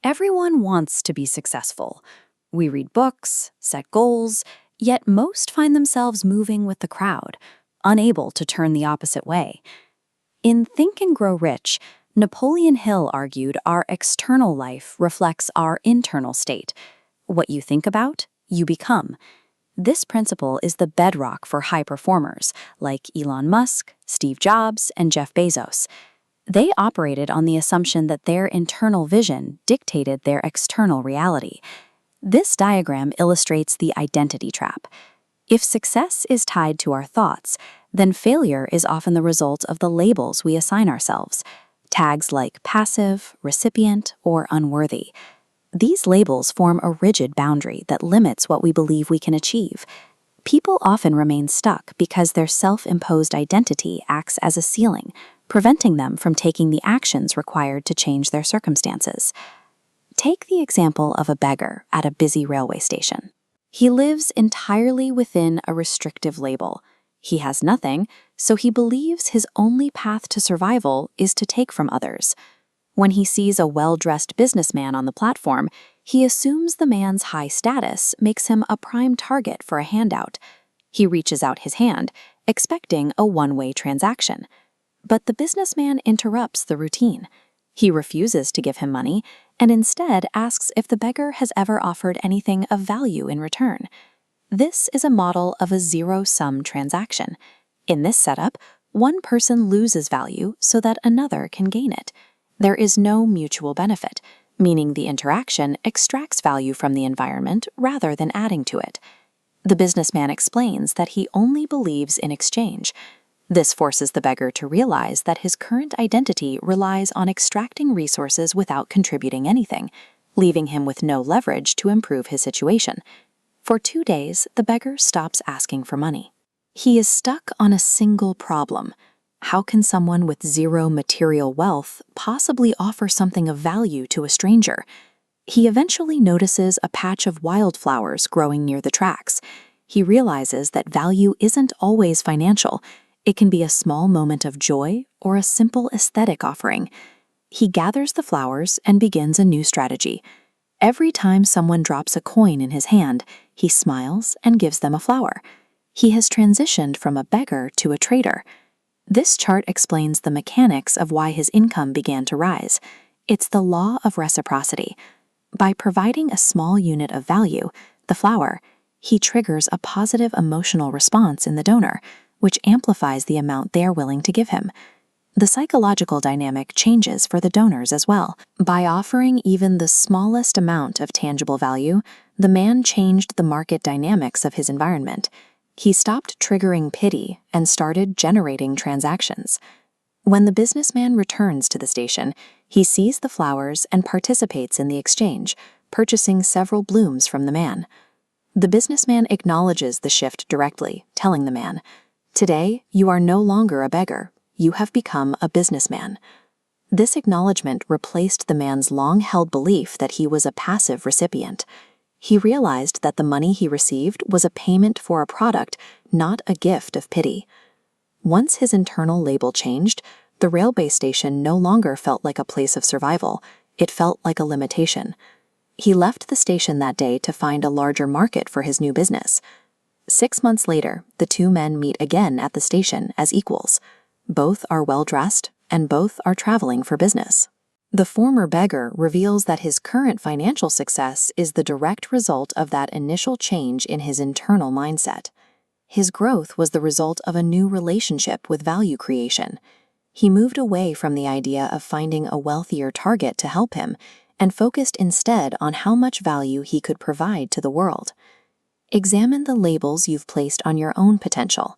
Everyone wants to be successful. We read books, set goals, yet most find themselves moving with the crowd, unable to turn the opposite way. In Think and Grow Rich, Napoleon Hill argued our external life reflects our internal state. What you think about, you become. This principle is the bedrock for high performers like Elon Musk, Steve Jobs, and Jeff Bezos. They operated on the assumption that their internal vision dictated their external reality. This diagram illustrates the identity trap. If success is tied to our thoughts, then failure is often the result of the labels we assign ourselves, tags like passive, recipient, or unworthy. These labels form a rigid boundary that limits what we believe we can achieve. People often remain stuck because their self-imposed identity acts as a ceiling, preventing them from taking the actions required to change their circumstances. Take the example of a beggar at a busy railway station. He lives entirely within a restrictive label. He has nothing, so he believes his only path to survival is to take from others. When he sees a well-dressed businessman on the platform, he assumes the man's high status makes him a prime target for a handout. He reaches out his hand, expecting a one-way transaction. But the businessman interrupts the routine. He refuses to give him money and instead asks if the beggar has ever offered anything of value in return. This is a model of a zero-sum transaction. In this setup, one person loses value so that another can gain it. There is no mutual benefit, meaning the interaction extracts value from the environment rather than adding to it. The businessman explains that he only believes in exchange. This forces the beggar to realize that his current identity relies on extracting resources without contributing anything, leaving him with no leverage to improve his situation. For 2 days, the beggar stops asking for money. He is stuck on a single problem. How can someone with zero material wealth possibly offer something of value to a stranger? He eventually notices a patch of wildflowers growing near the tracks. He realizes that value isn't always financial. It can be a small moment of joy or a simple aesthetic offering. He gathers the flowers and begins a new strategy. Every time someone drops a coin in his hand, he smiles and gives them a flower. He has transitioned from a beggar to a trader. This chart explains the mechanics of why his income began to rise. It's the law of reciprocity. By providing a small unit of value, the flower, he triggers a positive emotional response in the donor, which amplifies the amount they are willing to give him. The psychological dynamic changes for the donors as well. By offering even the smallest amount of tangible value, the man changed the market dynamics of his environment. He stopped triggering pity and started generating transactions. When the businessman returns to the station, he sees the flowers and participates in the exchange, purchasing several blooms from the man. The businessman acknowledges the shift directly, telling the man, "Today, you are no longer a beggar. You have become a businessman." This acknowledgement replaced the man's long-held belief that he was a passive recipient. He realized that the money he received was a payment for a product, not a gift of pity. Once his internal label changed, the railway station no longer felt like a place of survival. It felt like a limitation. He left the station that day to find a larger market for his new business. 6 months later, the two men meet again at the station as equals. Both are well-dressed, and both are traveling for business. The former beggar reveals that his current financial success is the direct result of that initial change in his internal mindset. His growth was the result of a new relationship with value creation. He moved away from the idea of finding a wealthier target to help him and focused instead on how much value he could provide to the world. Examine the labels you've placed on your own potential.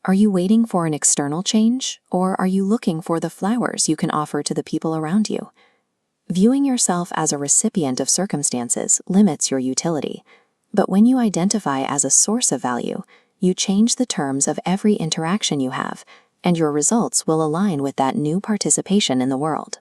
Are you waiting for an external change, or are you looking for the flowers you can offer to the people around you? Viewing yourself as a recipient of circumstances limits your utility, but when you identify as a source of value, you change the terms of every interaction you have, and your results will align with that new participation in the world.